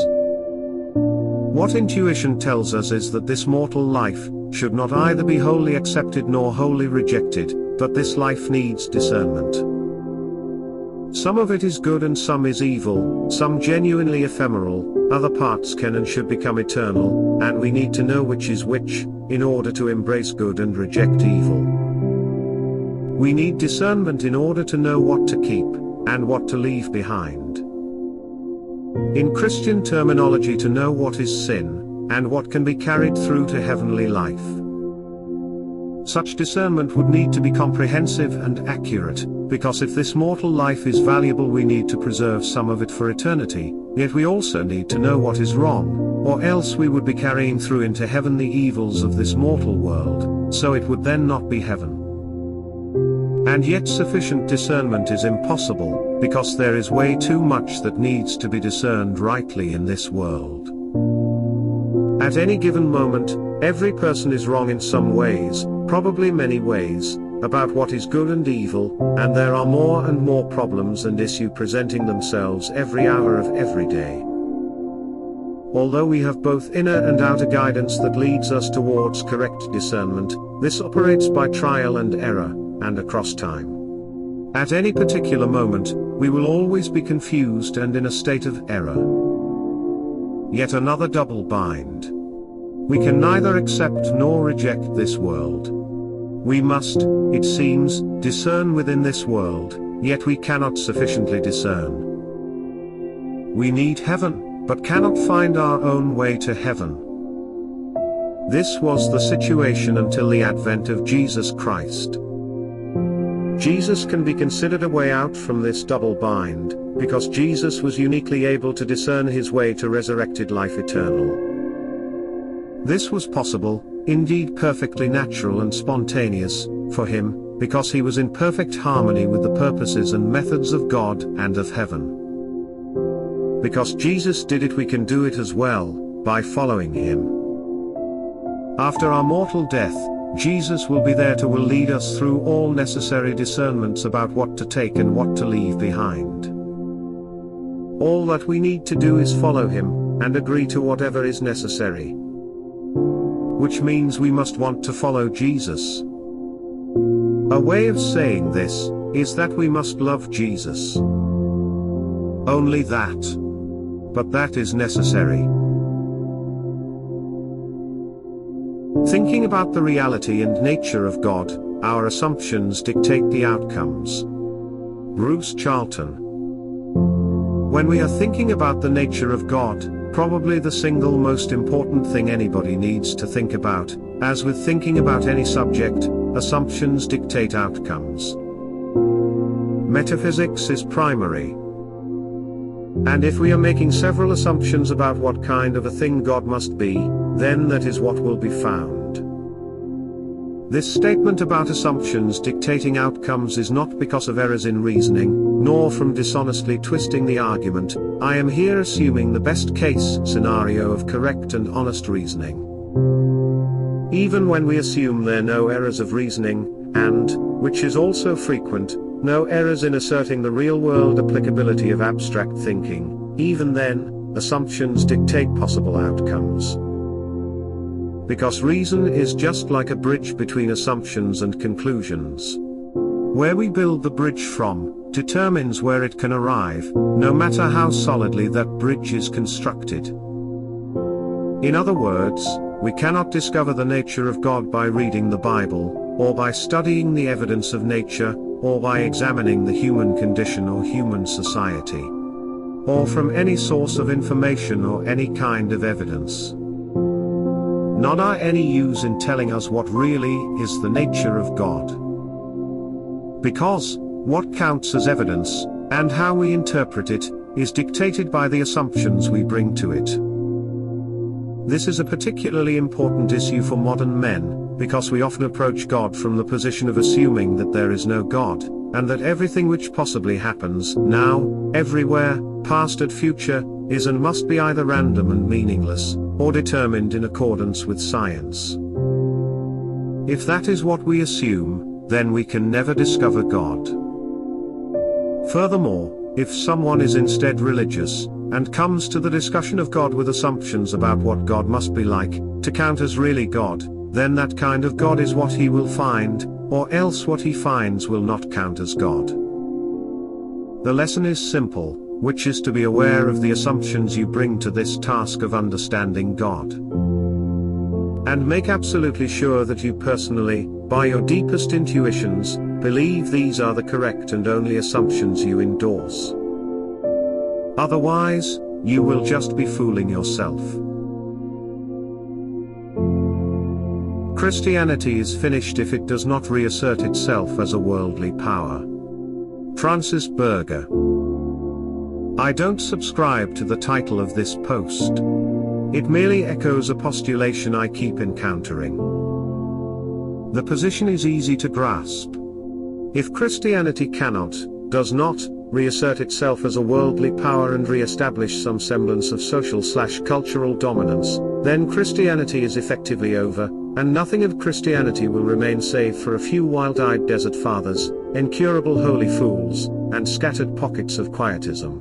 What intuition tells us is that this mortal life should not either be wholly accepted nor wholly rejected, but this life needs discernment. Some of it is good and some is evil, some genuinely ephemeral, other parts can and should become eternal, and we need to know which is which, in order to embrace good and reject evil. We need discernment in order to know what to keep, and what to leave behind. In Christian terminology, to know what is sin, and what can be carried through to heavenly life. Such discernment would need to be comprehensive and accurate, because if this mortal life is valuable we need to preserve some of it for eternity, yet we also need to know what is wrong, or else we would be carrying through into heaven the evils of this mortal world, so it would then not be heaven. And yet sufficient discernment is impossible, because there is way too much that needs to be discerned rightly in this world. At any given moment, every person is wrong in some ways, probably many ways, about what is good and evil, and there are more and more problems and issues presenting themselves every hour of every day. Although we have both inner and outer guidance that leads us towards correct discernment, this operates by trial and error, and across time. At any particular moment, we will always be confused and in a state of error. Yet another double bind. We can neither accept nor reject this world. We must, it seems, discern within this world, yet we cannot sufficiently discern. We need heaven, but cannot find our own way to heaven. This was the situation until the advent of Jesus Christ. Jesus can be considered a way out from this double bind, because Jesus was uniquely able to discern his way to resurrected life eternal. This was possible, indeed perfectly natural and spontaneous, for him, because he was in perfect harmony with the purposes and methods of God and of heaven. Because Jesus did it, we can do it as well, by following him. After our mortal death, Jesus will be there to lead us through all necessary discernments about what to take and what to leave behind. All that we need to do is follow him, and agree to whatever is necessary. Which means we must want to follow Jesus. A way of saying this is that we must love Jesus. Only that. But that is necessary. Thinking about the reality and nature of God, our assumptions dictate the outcomes. Bruce Charlton. When we are thinking about the nature of God, probably the single most important thing anybody needs to think about, as with thinking about any subject, assumptions dictate outcomes. Metaphysics is primary. And if we are making several assumptions about what kind of a thing God must be, then that is what will be found. This statement about assumptions dictating outcomes is not because of errors in reasoning, nor from dishonestly twisting the argument. I am here assuming the best case scenario of correct and honest reasoning. Even when we assume there are no errors of reasoning, and, which is also frequent, no errors in asserting the real-world applicability of abstract thinking, even then, assumptions dictate possible outcomes. Because reason is just like a bridge between assumptions and conclusions. Where we build the bridge from, determines where it can arrive, no matter how solidly that bridge is constructed. In other words, we cannot discover the nature of God by reading the Bible, or by studying the evidence of nature, or by examining the human condition or human society, or from any source of information or any kind of evidence. None are any use in telling us what really is the nature of God. Because, what counts as evidence, and how we interpret it, is dictated by the assumptions we bring to it. This is a particularly important issue for modern men, because we often approach God from the position of assuming that there is no God, and that everything which possibly happens, now, everywhere, past and future, is and must be either random and meaningless, or determined in accordance with science. If that is what we assume, then we can never discover God. Furthermore, if someone is instead religious, and comes to the discussion of God with assumptions about what God must be like, to count as really God, then that kind of God is what he will find, or else what he finds will not count as God. The lesson is simple, which is to be aware of the assumptions you bring to this task of understanding God. And make absolutely sure that you personally, by your deepest intuitions, believe these are the correct and only assumptions you endorse. Otherwise, you will just be fooling yourself. Christianity is finished if it does not reassert itself as a worldly power. Francis Berger. I don't subscribe to the title of this post. It merely echoes a postulation I keep encountering. The position is easy to grasp. If Christianity does not, reassert itself as a worldly power and re-establish some semblance of social/cultural dominance, then Christianity is effectively over, and nothing of Christianity will remain save for a few wild-eyed desert fathers, incurable holy fools, and scattered pockets of quietism.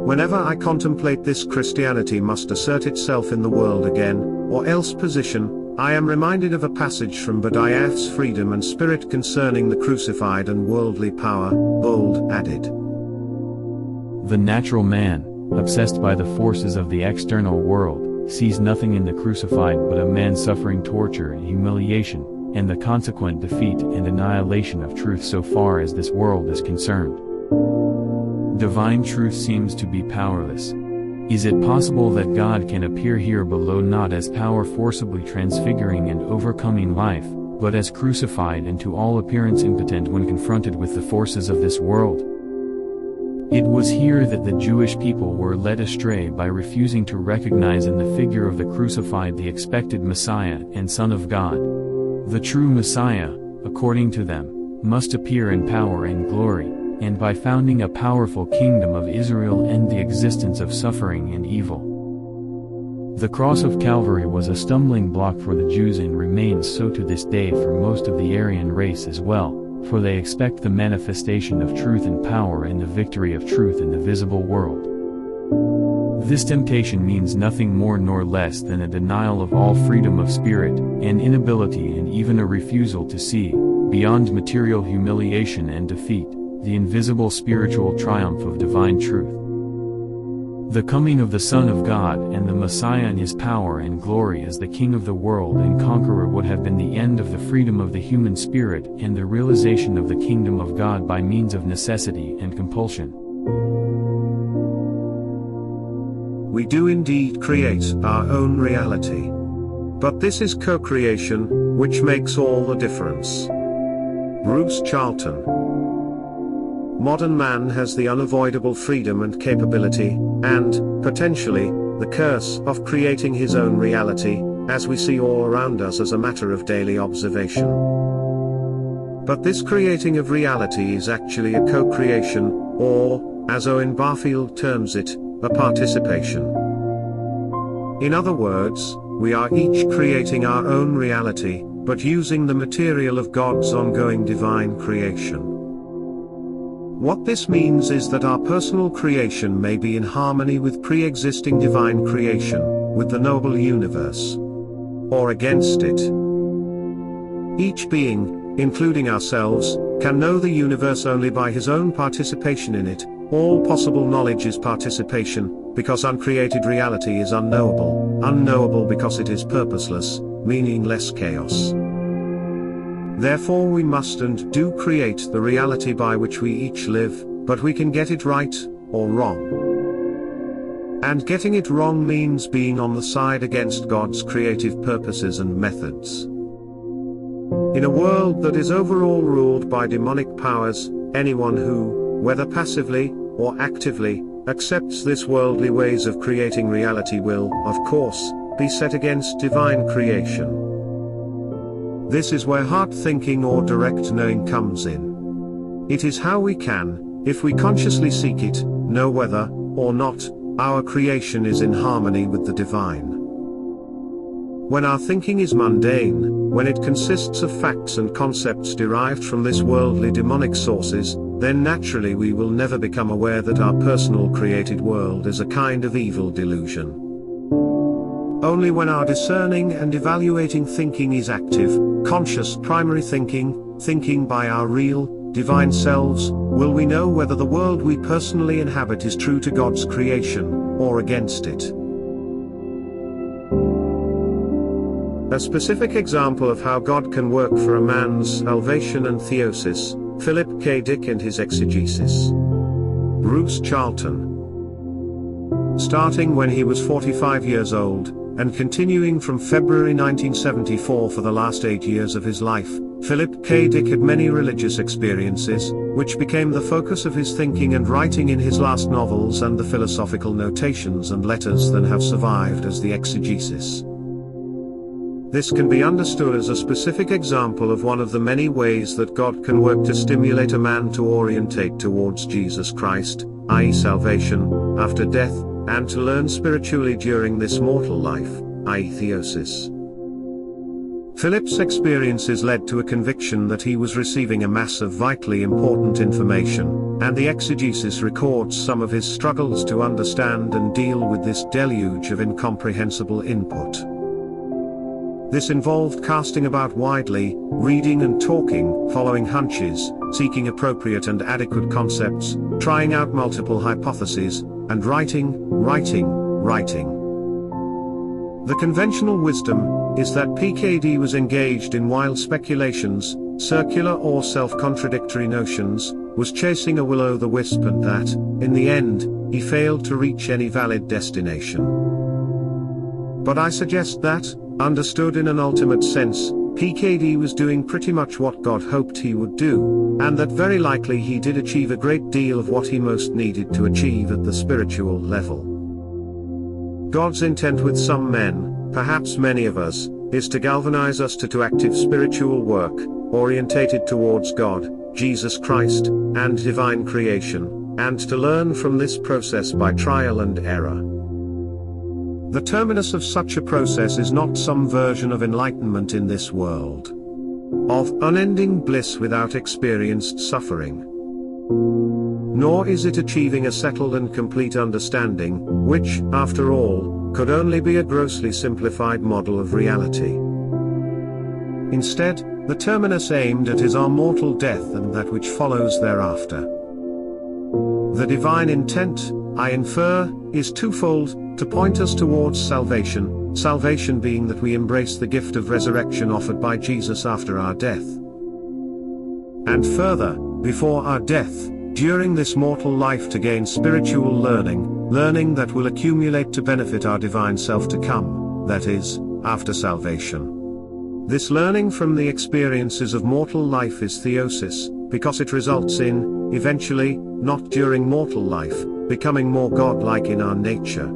Whenever I contemplate this Christianity must assert itself in the world again, or else position, I am reminded of a passage from Badiaph's Freedom and Spirit concerning the crucified and worldly power. Bold added. The natural man, obsessed by the forces of the external world, sees nothing in the crucified but a man suffering torture and humiliation, and the consequent defeat and annihilation of truth so far as this world is concerned. Divine truth seems to be powerless. Is it possible that God can appear here below not as power forcibly transfiguring and overcoming life, but as crucified and to all appearance impotent when confronted with the forces of this world? It was here that the Jewish people were led astray by refusing to recognize in the figure of the crucified the expected Messiah and Son of God. The true Messiah, according to them, must appear in power and glory, and by founding a powerful kingdom of Israel end the existence of suffering and evil. The cross of Calvary was a stumbling block for the Jews and remains so to this day for most of the Aryan race as well, for they expect the manifestation of truth and power and the victory of truth in the visible world. This temptation means nothing more nor less than a denial of all freedom of spirit, an inability and even a refusal to see, beyond material humiliation and defeat, the invisible spiritual triumph of divine truth. The coming of the Son of God and the Messiah in his power and glory as the King of the world and conqueror would have been the end of the freedom of the human spirit and the realization of the kingdom of God by means of necessity and compulsion. We do indeed create our own reality. But this is co-creation, which makes all the difference. Bruce Charlton. Modern man has the unavoidable freedom and capability, and, potentially, the curse of creating his own reality, as we see all around us as a matter of daily observation. But this creating of reality is actually a co-creation, or, as Owen Barfield terms it, a participation. In other words, we are each creating our own reality, but using the material of God's ongoing divine creation. What this means is that our personal creation may be in harmony with pre-existing divine creation, with the noble universe, or against it. Each being, including ourselves, can know the universe only by his own participation in it. All possible knowledge is participation, because uncreated reality is unknowable because it is purposeless, meaningless chaos. Therefore we must and do create the reality by which we each live, but we can get it right, or wrong. And getting it wrong means being on the side against God's creative purposes and methods. In a world that is overall ruled by demonic powers, anyone who, whether passively, or actively, accepts this worldly ways of creating reality will, of course, be set against divine creation. This is where heart thinking or direct knowing comes in. It is how we can, if we consciously seek it, know whether, or not, our creation is in harmony with the divine. When our thinking is mundane, when it consists of facts and concepts derived from this worldly demonic sources, then naturally we will never become aware that our personal created world is a kind of evil delusion. Only when our discerning and evaluating thinking is active, conscious primary thinking by our real, divine selves, will we know whether the world we personally inhabit is true to God's creation, or against it. A specific example of how God can work for a man's salvation and theosis, Philip K. Dick and his exegesis. Bruce Charlton. Starting when he was 45 years old, and continuing from February 1974 for the last 8 years of his life, Philip K. Dick had many religious experiences, which became the focus of his thinking and writing in his last novels and the philosophical notations and letters that have survived as the exegesis. This can be understood as a specific example of one of the many ways that God can work to stimulate a man to orientate towards Jesus Christ, i.e. salvation, after death, and to learn spiritually during this mortal life, i.e. theosis. Philip's experiences led to a conviction that he was receiving a mass of vitally important information, and the exegesis records some of his struggles to understand and deal with this deluge of incomprehensible input. This involved casting about widely, reading and talking, following hunches, seeking appropriate and adequate concepts, trying out multiple hypotheses, and writing. The conventional wisdom is that PKD was engaged in wild speculations, circular or self-contradictory notions, was chasing a will-o'-the-wisp, and that, in the end, he failed to reach any valid destination. But I suggest that, understood in an ultimate sense, PKD was doing pretty much what God hoped he would do, and that very likely he did achieve a great deal of what he most needed to achieve at the spiritual level. God's intent with some men, perhaps many of us, is to galvanize us to active spiritual work, orientated towards God, Jesus Christ, and divine creation, and to learn from this process by trial and error. The terminus of such a process is not some version of enlightenment in this world, of unending bliss without experienced suffering. Nor is it achieving a settled and complete understanding, which, after all, could only be a grossly simplified model of reality. Instead, the terminus aimed at is our mortal death and that which follows thereafter. The divine intent, I infer, is twofold: to point us towards salvation, salvation being that we embrace the gift of resurrection offered by Jesus after our death. And further, before our death, during this mortal life, to gain spiritual learning that will accumulate to benefit our divine self to come, that is, after salvation. This learning from the experiences of mortal life is theosis, because it results in, eventually, not during mortal life, becoming more God-like in our nature.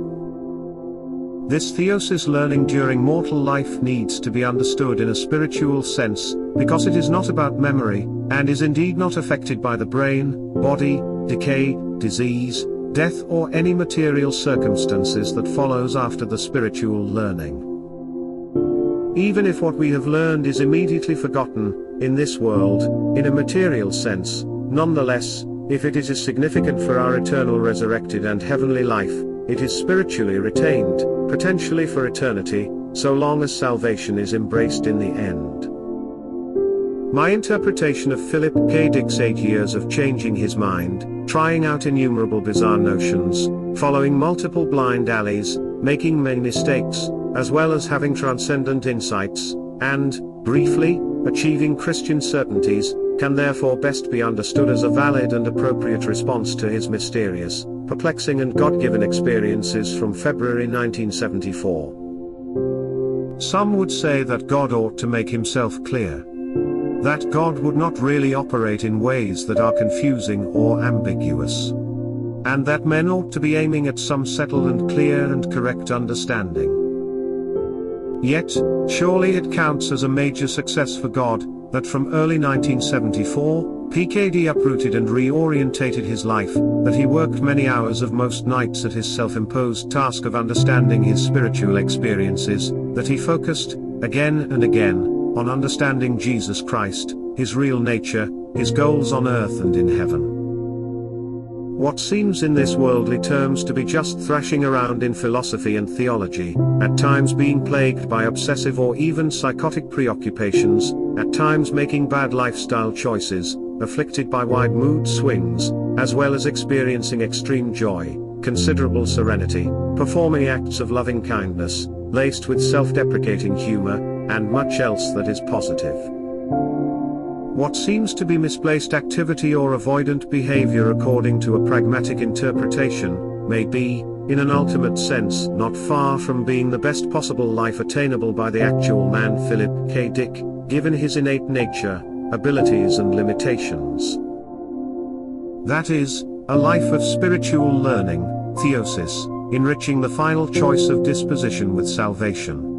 This theosis learning during mortal life needs to be understood in a spiritual sense, because it is not about memory, and is indeed not affected by the brain, body, decay, disease, death or any material circumstances that follows after the spiritual learning. Even if what we have learned is immediately forgotten, in this world, in a material sense, nonetheless, if it is significant for our eternal resurrected and heavenly life, it is spiritually retained, potentially for eternity, so long as salvation is embraced in the end. My interpretation of Philip K. Dick's 8 years of changing his mind, trying out innumerable bizarre notions, following multiple blind alleys, making many mistakes, as well as having transcendent insights, and, briefly, achieving Christian certainties, can therefore best be understood as a valid and appropriate response to his mysterious, perplexing and God-given experiences from February 1974. Some would say that God ought to make himself clear. That God would not really operate in ways that are confusing or ambiguous. And that men ought to be aiming at some settled and clear and correct understanding. Yet, surely it counts as a major success for God, that from early 1974, PKD uprooted and reorientated his life, that he worked many hours of most nights at his self-imposed task of understanding his spiritual experiences, that he focused, again and again, on understanding Jesus Christ, his real nature, his goals on earth and in heaven. What seems in this worldly terms to be just thrashing around in philosophy and theology, at times being plagued by obsessive or even psychotic preoccupations, at times making bad lifestyle choices, afflicted by wide mood swings, as well as experiencing extreme joy, considerable serenity, performing acts of loving kindness, laced with self-deprecating humor, and much else that is positive. What seems to be misplaced activity or avoidant behavior according to a pragmatic interpretation, may be, in an ultimate sense, not far from being the best possible life attainable by the actual man Philip K. Dick, given his innate nature, abilities and limitations. That is, a life of spiritual learning, theosis, enriching the final choice of disposition with salvation.